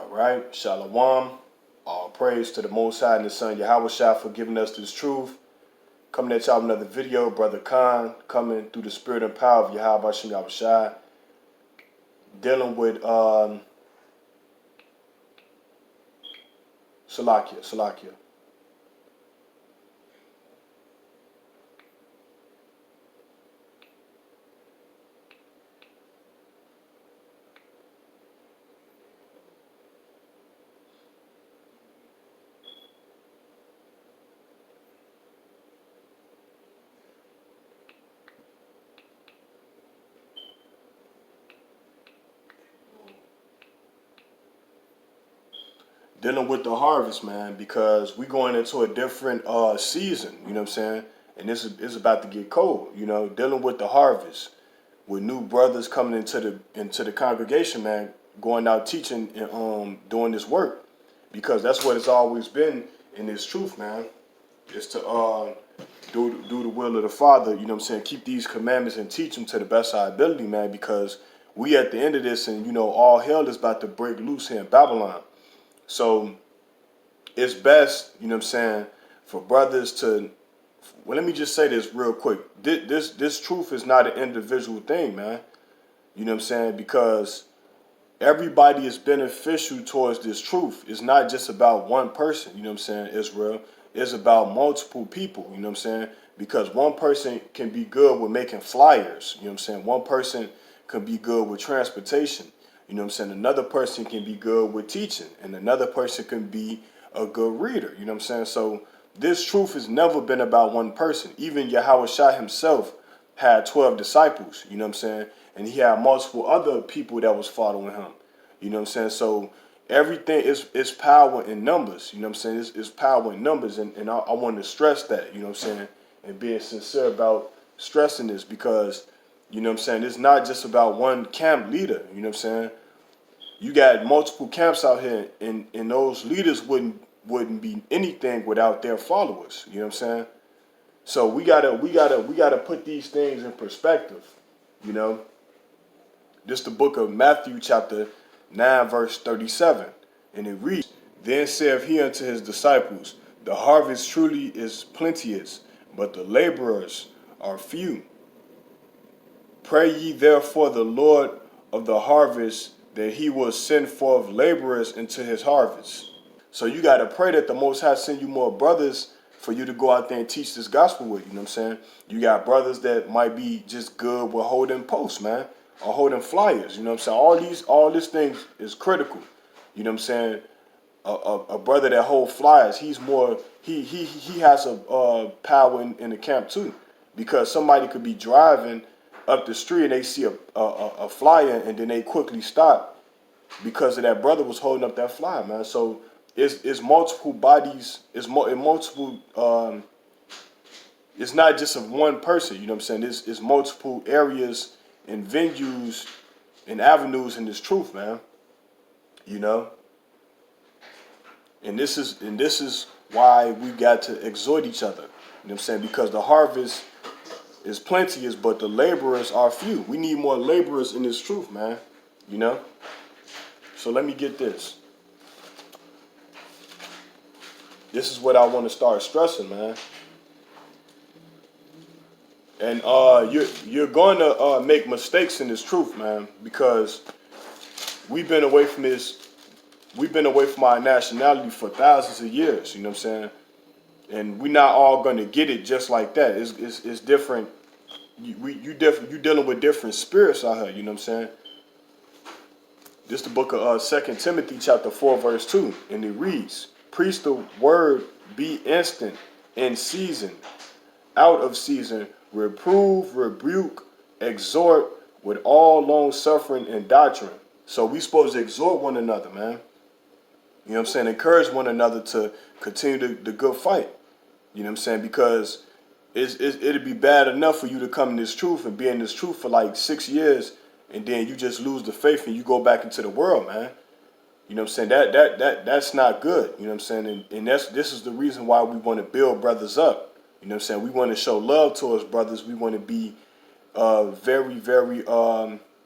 All right, Shalom. All praise to the Most High and His Son Yahweh Shah for giving us this truth. Coming at y'all with another video, Brother Khan, coming through the spirit and power of Yahweh Shah, dealing with Salakia. Dealing with the harvest, man, because we going into a different season, you know what I'm saying? And this is about to get cold, you know, dealing with the harvest, with new brothers coming into the congregation, man, going out teaching and doing this work. Because that's what it's always been in this truth, man. Is to do the will of the Father, you know what I'm saying, keep these commandments and teach them to the best of our ability, man, because we at the end of this and, you know, all hell is about to break loose here in Babylon. So it's best, you know what I'm saying, for brothers to, well, let me just say this real quick. This truth is not an individual thing, man. You know what I'm saying? Because everybody is beneficial towards this truth. It's not just about one person, you know what I'm saying, Israel. It's about multiple people, you know what I'm saying? Because one person can be good with making flyers, you know what I'm saying? One person can be good with transportation. You know what I'm saying? Another person can be good with teaching, and another person can be a good reader. You know what I'm saying? So this truth has never been about one person. Even Yahweh Shah himself had 12 disciples, you know what I'm saying? And he had multiple other people that was following him. You know what I'm saying? So everything is power in numbers. You know what I'm saying? It's power in numbers. And I want to stress that, you know what I'm saying? And being sincere about stressing this because, you know what I'm saying, it's not just about one camp leader, you know what I'm saying? You got multiple camps out here, and those leaders wouldn't be anything without their followers, you know what I'm saying? So we gotta put these things in perspective, you know? This the book of Matthew chapter 9 verse 37, and it reads, Then saith he unto his disciples, The harvest truly is plenteous, but the laborers are few. Pray ye therefore the Lord of the harvest that he will send forth laborers into his harvest. So you got to pray that the Most High send you more brothers for you to go out there and teach this gospel with, you know what I'm saying? You got brothers that might be just good with holding posts, man, or holding flyers, you know what I'm saying? All this thing is critical, you know what I'm saying? A brother that hold flyers, he's more, he has a power in the camp too, because somebody could be driving up the street and they see a flyer and then they quickly stop because of that brother was holding up that flyer, man. So it's multiple bodies, it's multiple, it's not just of one person, you know what I'm saying? It's multiple areas and venues and avenues in this truth, man, you know? And this is why we got to exhort each other, you know what I'm saying? Because the harvest is plenteous, but the laborers are few. We need more laborers in this truth, man, you know? So let me get this. This is what I want to start stressing, man. And you're going to make mistakes in this truth, man, because we've been away from this. We've been away from our nationality for thousands of years, you know what I'm saying? And we're not all going to get it just like that. It's different. You dealing with different spirits out here, you know what I'm saying? This is the book of 2 Timothy chapter 4 verse 2, and it reads, Preach the word, be instant, in season, out of season, reprove, rebuke, exhort with all long suffering and doctrine. So we supposed to exhort one another, man. You know what I'm saying? Encourage one another to continue the good fight. You know what I'm saying? Because it'd be bad enough for you to come in this truth and be in this truth for like 6 years, and then you just lose the faith and you go back into the world, man. You know what I'm saying? That's not good. You know what I'm saying? And this is the reason why we want to build brothers up. You know what I'm saying? We want to show love towards brothers. We want to be very, very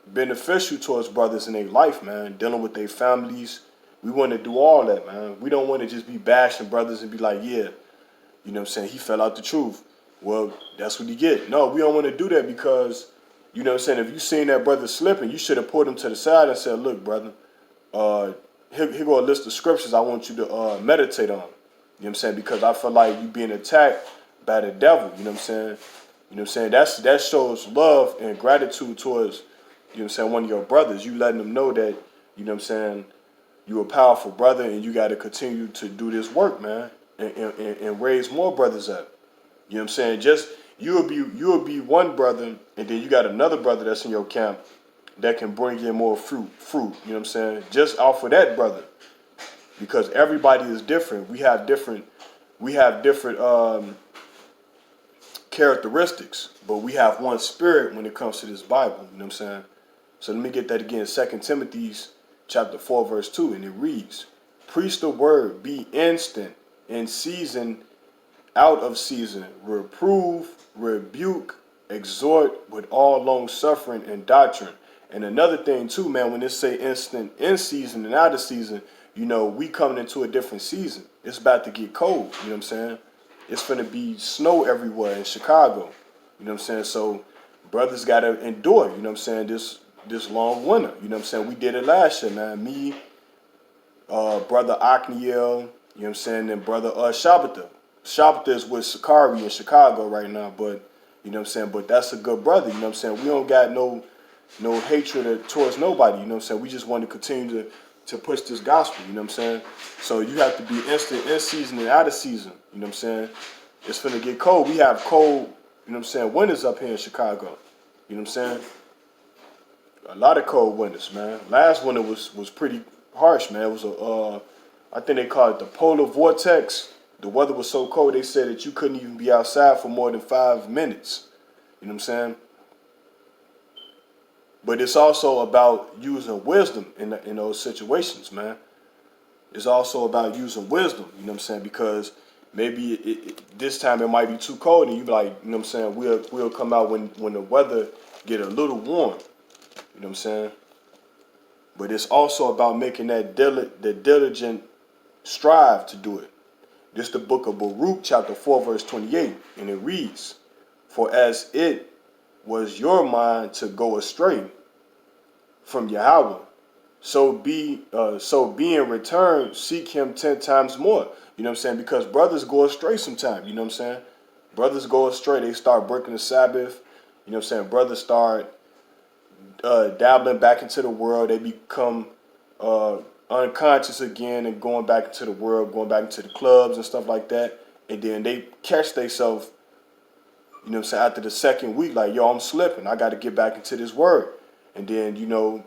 beneficial towards brothers in their life, man. Dealing with their families, We want to do all that, man. We don't want to just be bashing brothers and be like, yeah, you know what I'm saying, he fell out the truth. Well, that's what he get. No, we don't want to do that because, you know what I'm saying, if you seen that brother slipping, you should have pulled him to the side and said, look, brother, here go a list of scriptures I want you to meditate on. You know what I'm saying? Because I feel like you being attacked by the devil. You know what I'm saying? You know what I'm saying? That shows love and gratitude towards, you know what I'm saying, one of your brothers. You letting them know that, you know what I'm saying, you a powerful brother and you got to continue to do this work, man, and raise more brothers up. You know what I'm saying? Just you'll be one brother, and then you got another brother that's in your camp that can bring in more fruit. You know what I'm saying? Just off of that brother, because everybody is different. We have different characteristics, but we have one spirit when it comes to this Bible. You know what I'm saying? So let me get that again. 2 Timothy chapter 4, verse 2, and it reads, preach the word, be instant, in season, out of season, reprove, rebuke, exhort with all long suffering and doctrine. And another thing too, man, when they say instant, in season and out of season, you know, we coming into a different season. It's about to get cold, you know what I'm saying? It's gonna be snow everywhere in Chicago. You know what I'm saying? So brothers gotta endure, you know what I'm saying, this long winter. You know what I'm saying? We did it last year, man. Me, brother Akniel, you know what I'm saying, and brother Shabbatha. Shabbatha is with SUBCRIBE in Chicago right now, but you know what I'm saying, but that's a good brother, you know what I'm saying? We don't got no hatred towards nobody, you know what I'm saying? We just want to continue to push this gospel, you know what I'm saying? So you have to be instant in season and out of season, you know what I'm saying? It's finna get cold. We have cold, you know what I'm saying, winters up here in Chicago. You know what I'm saying? A lot of cold winters, man. Last winter was pretty harsh, man. It was I think they call it the polar vortex. The weather was so cold, they said that you couldn't even be outside for more than 5 minutes. You know what I'm saying? But it's also about using wisdom in those situations, man. It's also about using wisdom, you know what I'm saying? Because maybe this time it might be too cold and you be like, you know what I'm saying, we'll come out when the weather get a little warm. You know what I'm saying? But it's also about making that diligent strive to do it. This is the book of Baruch, chapter 4, verse 28, and it reads, for as it was your mind to go astray from Yahweh, so be in return, seek him 10 times more. You know what I'm saying? Because brothers go astray sometimes, you know what I'm saying? Brothers go astray, they start breaking the Sabbath, you know what I'm saying? Brothers start dabbling back into the world, they become unconscious again and going back into the world, going back into the clubs and stuff like that. And then they catch themselves, you know what I'm saying, after the second week, like, yo, I'm slipping. I got to get back into this word. And then, you know,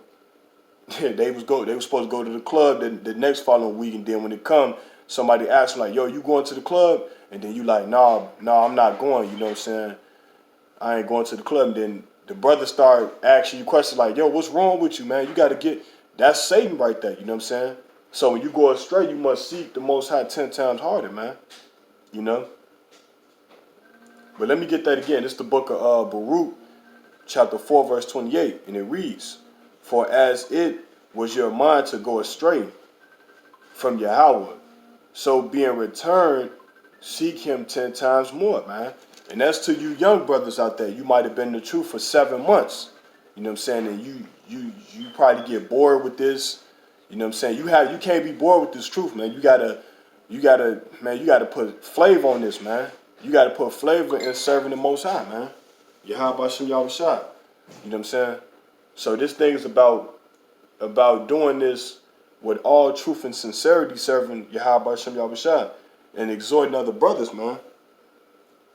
they was supposed to go to the club the next following week. And then when it come, somebody asks them, like, yo, you going to the club? And then you like, nah, I'm not going. You know what I'm saying? I ain't going to the club. And then the brother start asking you questions like, yo, what's wrong with you, man? You got to get... That's Satan right there, you know what I'm saying? So when you go astray, you must seek the Most High 10 times harder, man. You know? But let me get that again. This is the book of Baruch, chapter 4, verse 28, and it reads, for as it was your mind to go astray from Yahweh, so being returned, seek him 10 times more, man. And that's to you young brothers out there. You might have been in the truth for 7 months. You know what I'm saying? And you probably get bored with this. You know what I'm saying? You can't be bored with this truth, man. You gotta put flavor on this, man. You gotta put flavor in serving the Most High, man. Yahweh Shem Yahushua. You know what I'm saying? So this thing is about doing this with all truth and sincerity, serving Yahweh Shem Yahushua and exhorting other brothers, man.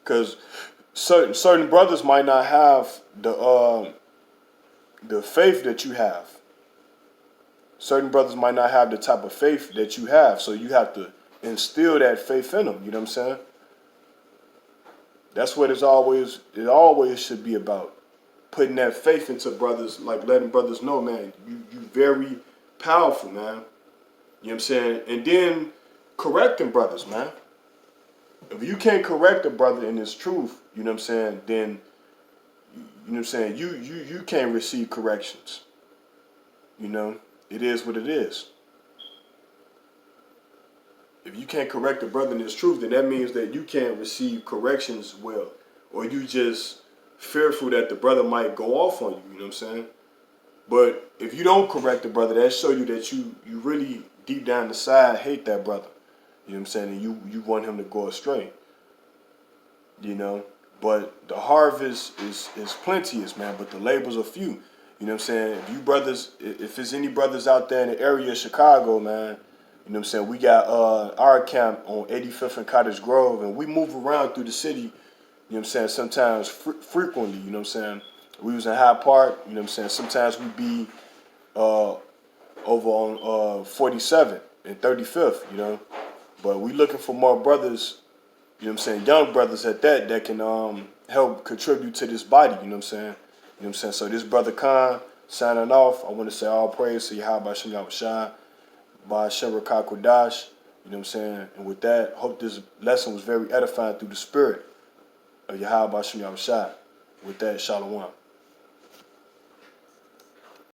Because certain brothers might not have the faith that you have. Certain brothers might not have the type of faith that you have, so you have to instill that faith in them. You know what I'm saying? That's what it always should be about. Putting that faith into brothers, like letting brothers know, man, you very powerful, man. You know what I'm saying? And then correcting brothers, man. If you can't correct a brother in his truth, you know what I'm saying, then you know what I'm saying, you can't receive corrections. You know, it is what it is. if you can't correct a brother in his truth, then that means that you can't receive corrections well, or you just fearful that the brother might go off on you. You know what I'm saying? But if you don't correct the brother, that show you that you really deep down inside hate that brother. You know what I'm saying? And you want him to go astray. You know? But the harvest is plenteous, man, but the labors are few. You know what I'm saying? If you brothers, if there's any brothers out there in the area of Chicago, man, you know what I'm saying? We got our camp on 85th and Cottage Grove, and we move around through the city, you know what I'm saying, sometimes frequently, you know what I'm saying? We was in Hyde Park, you know what I'm saying? Sometimes we be over on 47th and 35th, you know? But we looking for more brothers, you know what I'm saying, young brothers at that can help contribute to this body, you know what I'm saying? You know what I'm saying? So this brother Khan signing off. I want to say all praise to Yahweh Shem Yahushua, by Shem Rakakwadash, you know what I'm saying? And with that, hope this lesson was very edifying through the spirit of Yahweh Shem Yahushua. With that, Shalom.